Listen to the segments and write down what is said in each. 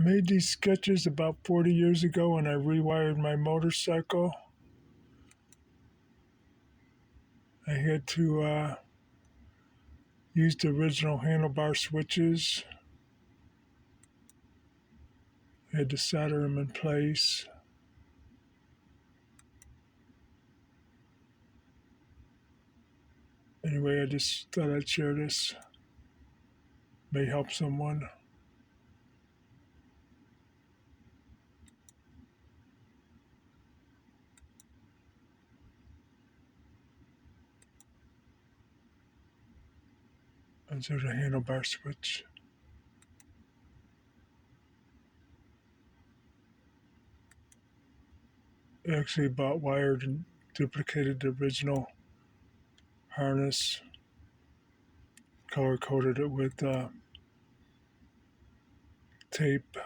made these sketches about 40 years ago when I rewired my motorcycle. I had to use the original handlebar switches. I had to solder them in place. Anyway, I just thought I'd share this. May help someone. And there's a handlebar switch. I actually bought wired and duplicated the original harness, color coded it with tape,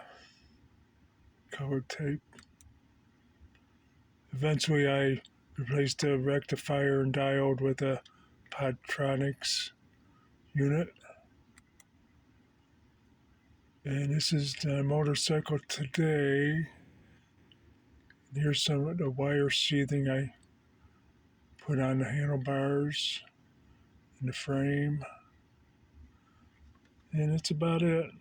colored tape. Eventually I replaced the rectifier and diode with a Podtronics unit. And this is the motorcycle today. Here's some of the wire sheathing I put on the handlebars and the frame. And that's about it.